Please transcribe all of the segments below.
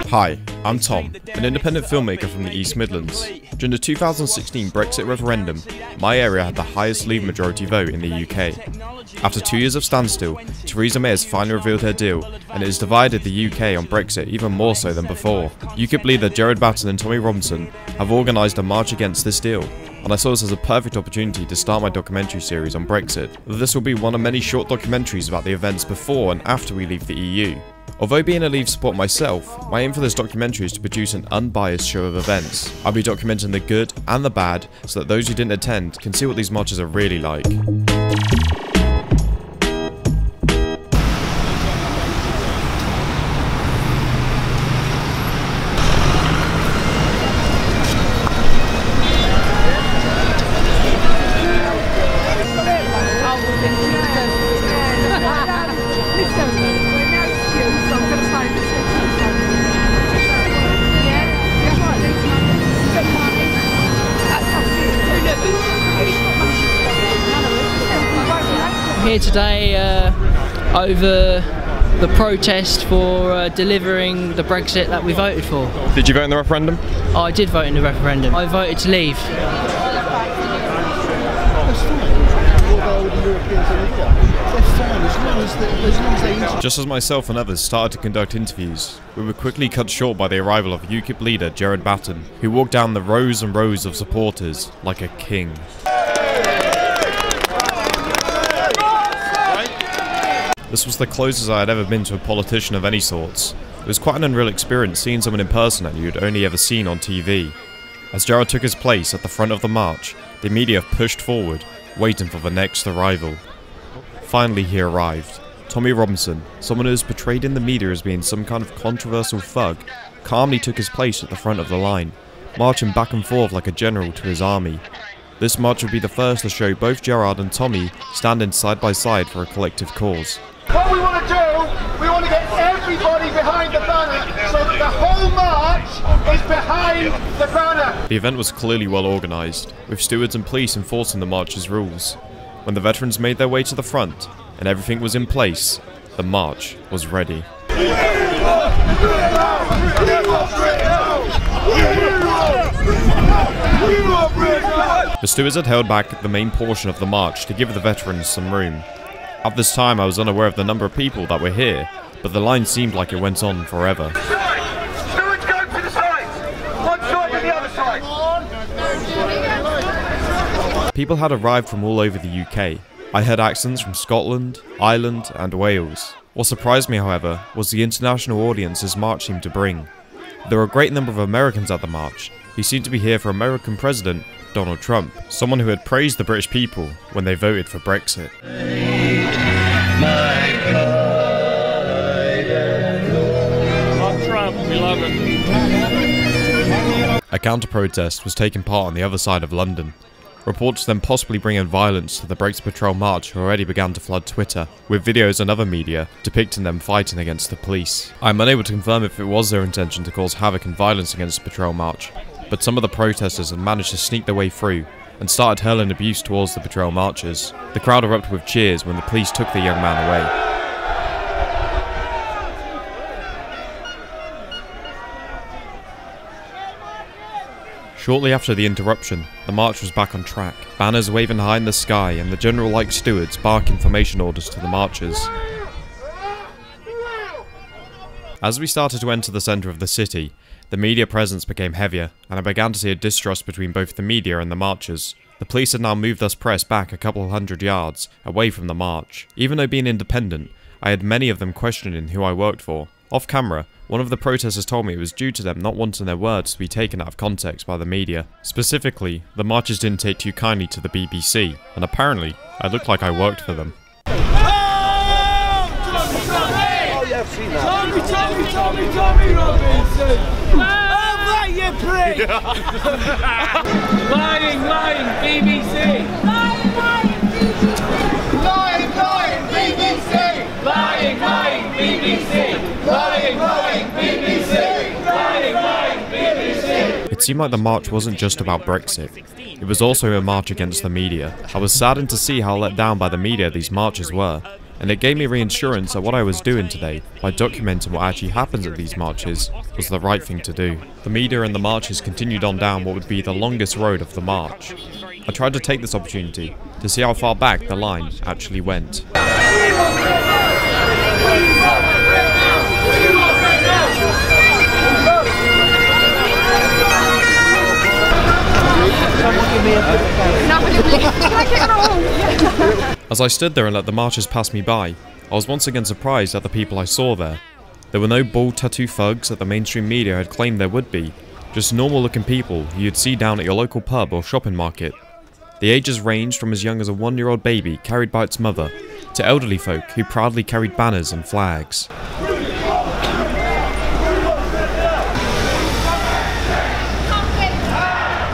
Hi, I'm Tom, an independent filmmaker from the East Midlands. During the 2016 Brexit referendum, my area had the highest Leave majority vote in the UK. After 2 years of standstill, Theresa May has finally revealed her deal, and it has divided the UK on Brexit even more so than before. UKIP leader Jared Batten and Tommy Robinson have organised a march against this deal, and I saw this as a perfect opportunity to start my documentary series on Brexit. This will be one of many short documentaries about the events before and after we leave the EU. Although being a Leave supporter myself, my aim for this documentary is to produce an unbiased show of events. I'll be documenting the good and the bad so that those who didn't attend can see what these marches are really like. Here today over the protest for delivering the Brexit that we voted for. Did you vote in the referendum? I did vote in the referendum. I voted to leave. Just as myself and others started to conduct interviews, we were quickly cut short by the arrival of UKIP leader Jared Batten, who walked down the rows and rows of supporters like a king. This was the closest I had ever been to a politician of any sorts. It was quite an unreal experience seeing someone in person that you'd only ever seen on TV. As Jared took his place at the front of the march, the media pushed forward, waiting for the next arrival. Finally he arrived. Tommy Robinson, someone who is portrayed in the media as being some kind of controversial thug, calmly took his place at the front of the line, marching back and forth like a general to his army. This march would be the first to show both Gerard and Tommy standing side by side for a collective cause. What we want to do, we want to get everybody behind the banner so that the whole march is behind the banner. The event was clearly well organised, with stewards and police enforcing the march's rules. When the veterans made their way to the front and everything was in place, the march was ready. The stewards had held back the main portion of the march to give the veterans some room. At this time I was unaware of the number of people that were here, but the line seemed like it went on forever. Stewards, go to the sides! One side and the other side! People had arrived from all over the UK. I heard accents from Scotland, Ireland and Wales. What surprised me, however, was the international audience this march seemed to bring. There were a great number of Americans at the march, who seemed to be here for American President Donald Trump, someone who had praised the British people when they voted for Brexit. Trump, we love him. A counter-protest was taking part on the other side of London. Reports of them possibly bringing violence to the Brexit Betrayal march already began to flood Twitter, with videos and other media depicting them fighting against the police. I am unable to confirm if it was their intention to cause havoc and violence against the Betrayal march, but some of the protesters had managed to sneak their way through and started hurling abuse towards the Betrayal marchers. The crowd erupted with cheers when the police took the young man away. Shortly after the interruption, the march was back on track, banners waving high in the sky and the general-like stewards barking formation orders to the marchers. As we started to enter the centre of the city, the media presence became heavier, and I began to see a distrust between both the media and the marchers. The police had now moved us press back a couple hundred yards, away from the march. Even though being independent, I had many of them questioning who I worked for. Off camera, one of the protesters told me it was due to them not wanting their words to be taken out of context by the media. Specifically, the marchers didn't take too kindly to the BBC, and apparently, I looked like I worked for them. Tommy Robinson! Oh, right, you prick! Lying, BBC! Lying, BBC! Lying, BBC! Lying, BBC! Lying, BBC! Lying, BBC! It seemed like the march wasn't just about Brexit. It was also a march against the media. I was saddened to see how let down by the media these marches were. and it gave me reassurance that what I was doing today, by documenting what actually happens at these marches, was the right thing to do. The media and the marches continued on down what would be the longest road of the march. I tried to take this opportunity to see how far back the line actually went. As I stood there and let the marchers pass me by, I was once again surprised at the people I saw there. There were no bald tattoo thugs that the mainstream media had claimed there would be, just normal looking people who you'd see down at your local pub or shopping market. The ages ranged from as young as a 1-year-old baby carried by its mother, to elderly folk who proudly carried banners and flags.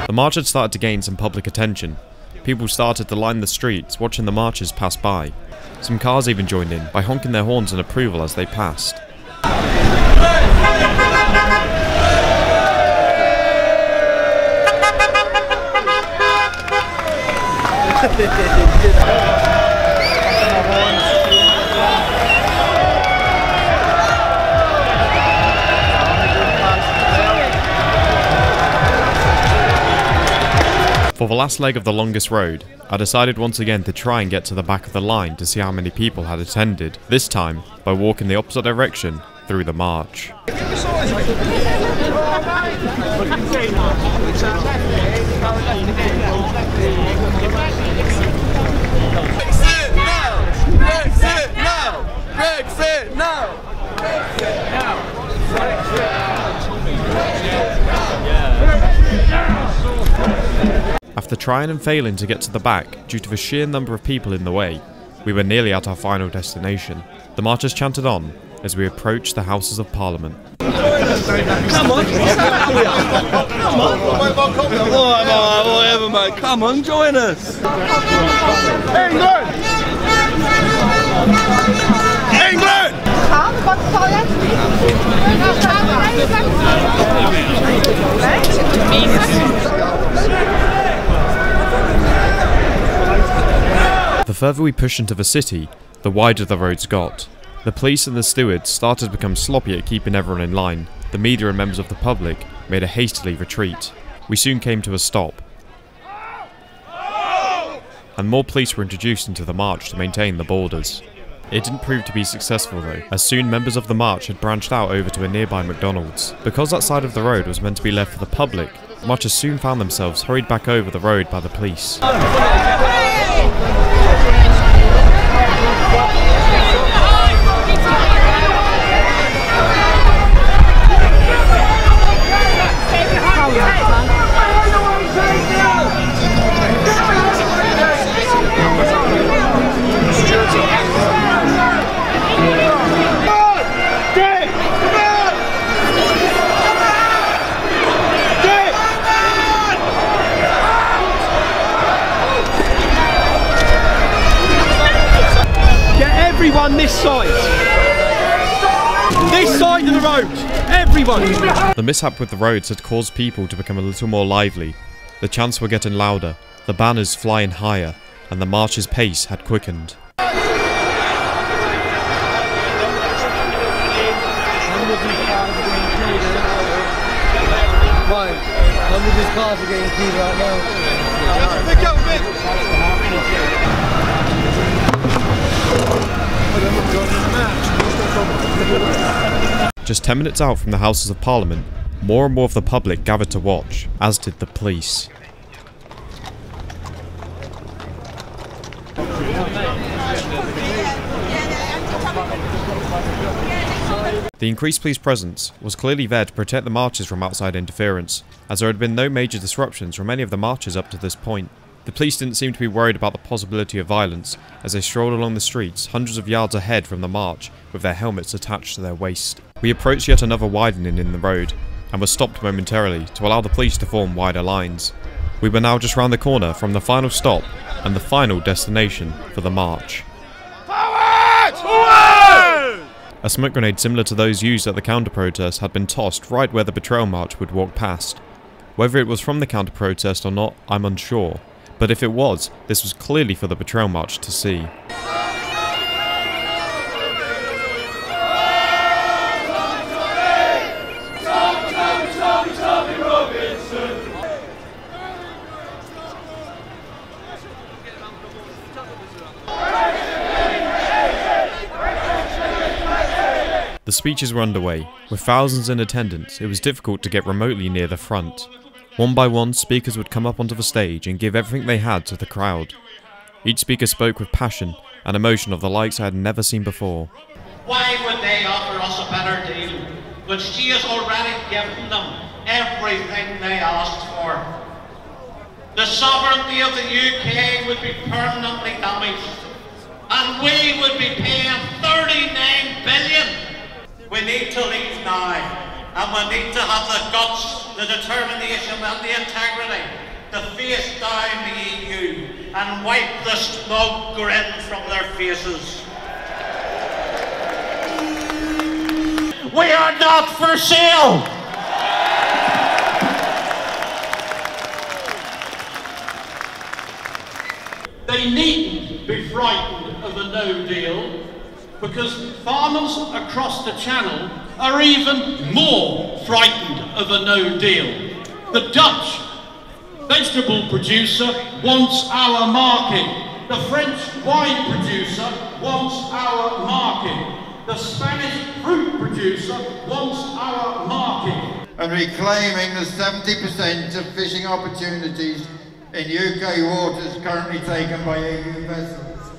The march had started to gain some public attention. People started to line the streets watching the marchers pass by. Some cars even joined in by honking their horns in approval as they passed. For the last leg of the longest road, I decided once again to try and get to the back of the line to see how many people had attended, this time by walking the opposite direction through the march. After trying and failing to get to the back due to the sheer number of people in the way, we were nearly at our final destination. The marchers chanted on as we approached the Houses of Parliament. Come on! Come on! Whatever, mate. Come on, join us! England! England! The further we pushed into the city, the wider the roads got. The police and the stewards started to become sloppy at keeping everyone in line. The media and members of the public made a hastily retreat. We soon came to a stop, and more police were introduced into the march to maintain the borders. It didn't prove to be successful though, as soon members of the march had branched out over to a nearby McDonald's. Because that side of the road was meant to be left for the public, marchers soon found themselves hurried back over the road by the police. Everyone this side! This side of the road! Everyone! The mishap with the roads had caused people to become a little more lively. The chants were getting louder, the banners flying higher, and the march's pace had quickened. Cars are getting cleared right now. Just 10 minutes out from the Houses of Parliament, more and more of the public gathered to watch, as did the police. The increased police presence was clearly there to protect the marchers from outside interference, as there had been no major disruptions from any of the marches up to this point. The police didn't seem to be worried about the possibility of violence as they strolled along the streets hundreds of yards ahead from the march with their helmets attached to their waist. We approached yet another widening in the road and were stopped momentarily to allow the police to form wider lines. We were now just round the corner from the final stop and the final destination for the march. Forward! Forward! A smoke grenade similar to those used at the counter-protest had been tossed right where the Betrayal March would walk past. Whether it was from the counter-protest or not, I'm unsure, but if it was, this was clearly for the Betrayal March to see. The speeches were underway. With thousands in attendance, it was difficult to get remotely near the front. One by one, speakers would come up onto the stage and give everything they had to the crowd. Each speaker spoke with passion and emotion of the likes I had never seen before. Why would they offer us a better deal, when she has already given them everything they asked for? The sovereignty of the UK would be permanently damaged, and we would be paying 39 billion. We need to leave now, and we need to have the guts, the determination and the integrity to face down the EU and wipe the smug grin from their faces. We are not for sale! They needn't be frightened of a no deal, because farmers across the channel are even more frightened of a no deal. The Dutch vegetable producer wants our market. The French wine producer wants our market. The Spanish fruit producer wants our market. And reclaiming the 70% of fishing opportunities in UK waters currently taken by EU vessels.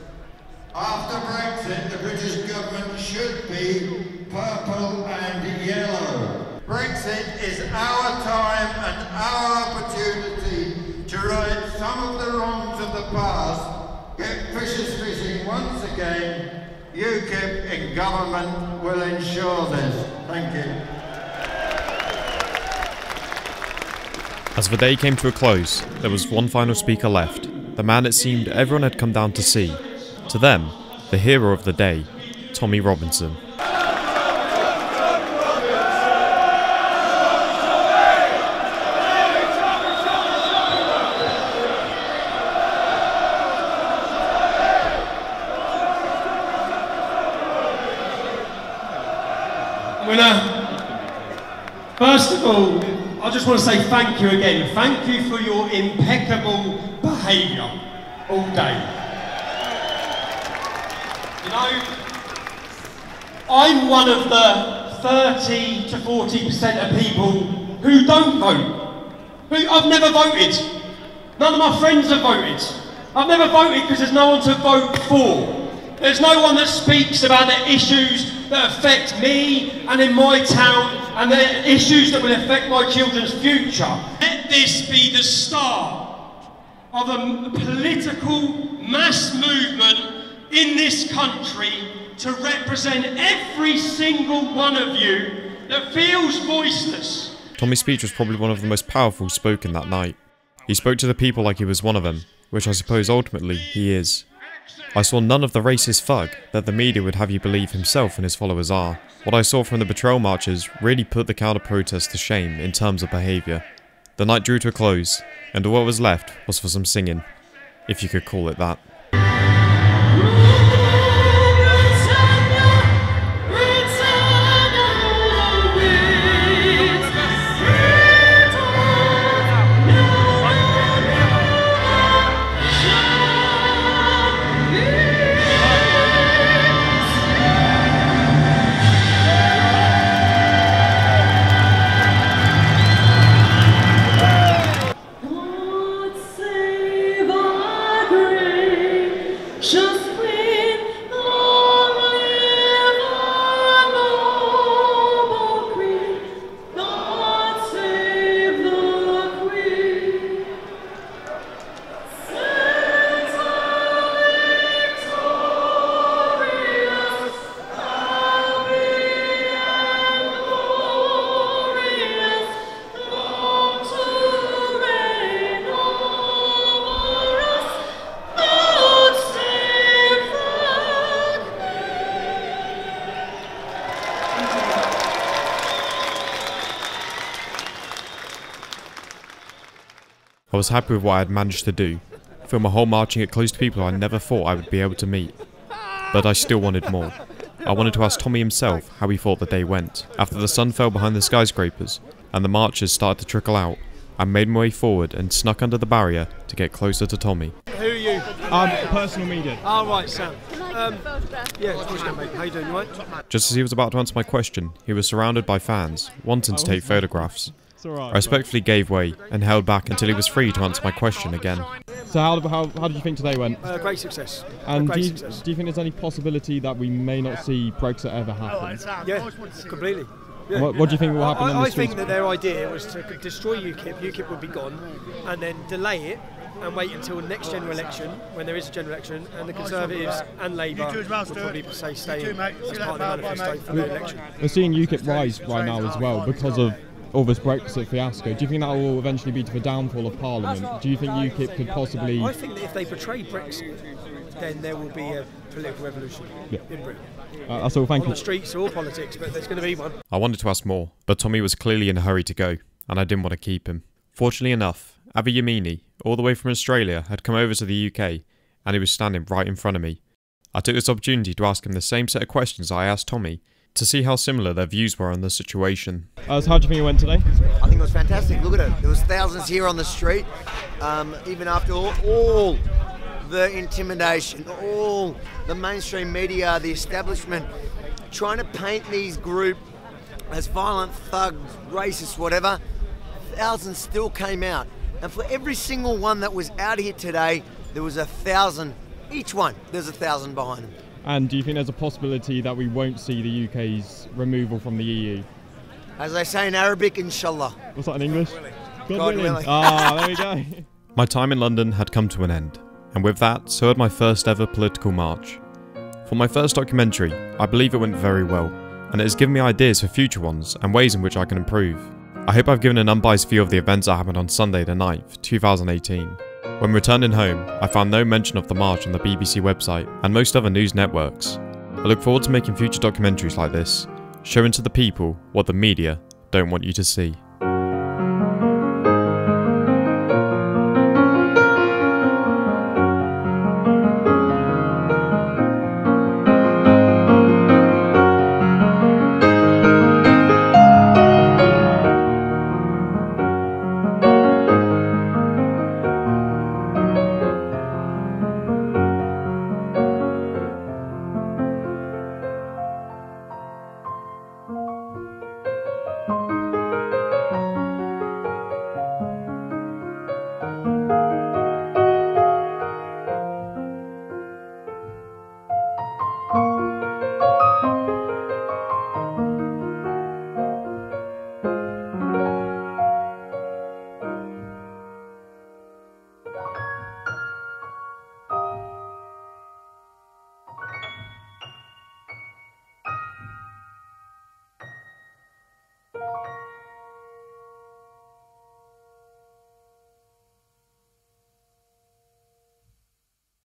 After Brexit, the British government should be purple and yellow. Brexit is our time and our opportunity to right some of the wrongs of the past, get fishers fishing once again. UKIP in government will ensure this. Thank you. As the day came to a close, there was one final speaker left, the man it seemed everyone had come down to see. To them, the hero of the day, Tommy Robinson. First of all, I just want to say thank you again. Thank you for your impeccable behaviour all day. You know, I'm one of the 30 to 40% of people who don't vote. I've never voted. None of my friends have voted. I've never voted because there's no one to vote for. There's no one that speaks about the issues that affect me and in my town and the issues that will affect my children's future. Let this be the start of a political mass movement in this country to represent every single one of you that feels voiceless. Tommy's speech was probably one of the most powerful spoken that night. He spoke to the people like he was one of them, which I suppose ultimately he is. I saw none of the racist thug that the media would have you believe himself and his followers are. What I saw from the betrayal marches really put the counter-protest to shame in terms of behaviour. The night drew to a close, and all what was left was for some singing, if you could call it that. I was happy with what I had managed to do, film a whole marching at close to people I never thought I would be able to meet. But I still wanted more. I wanted to ask Tommy himself how he thought the day went. After the sun fell behind the skyscrapers and the marchers started to trickle out, I made my way forward and snuck under the barrier to get closer to Tommy. Who are you? Personal media. Oh right, Sam. Yeah, of course, mate. How you doing, you right? Just as he was about to answer my question, he was surrounded by fans, wanting to take photographs. I respectfully gave way and held back until he was free to answer my question again. So how did you think today went? Great success. And do you think there's any possibility that we may not see Brexit ever happen? Yeah, completely. Yeah. What do you think will happen in the streets? I think that their idea was to destroy UKIP, UKIP would be gone, and then delay it and wait until the next general election, when there is a general election, and the Conservatives and Labour will probably say stay in as part of the manifesto for the election. We're seeing UKIP rise right now as well because of all this Brexit fiasco. Do you think that will eventually be to the downfall of Parliament? Do you think UKIP could possibly... I think that if they betray Brexit, then there will be a political revolution in Britain. That's all, thank you. On the streets or politics, but there's going to be one. I wanted to ask more, but Tommy was clearly in a hurry to go, and I didn't want to keep him. Fortunately enough, Avi Yamini, all the way from Australia, had come over to the UK, and he was standing right in front of me. I took this opportunity to ask him the same set of questions I asked Tommy, to see how similar their views were on the situation. So how do you think it went today? I think it was fantastic. Look at it. There was thousands here on the street, even after all the intimidation, all the mainstream media, the establishment, trying to paint these group as violent thugs, racist, whatever. Thousands still came out. And for every single one that was out here today, there was 1,000. Each one, there's 1,000 behind them. And do you think there's a possibility that we won't see the UK's removal from the EU? As they say in Arabic, inshallah. What's that in English? God willing. Ah, there we go. My time in London had come to an end, and with that, so had my first ever political march. For my first documentary, I believe it went very well, and it has given me ideas for future ones and ways in which I can improve. I hope I've given an unbiased view of the events that happened on Sunday the 9th, 2018. When returning home, I found no mention of the march on the BBC website and most other news networks. I look forward to making future documentaries like this, showing to the people what the media don't want you to see.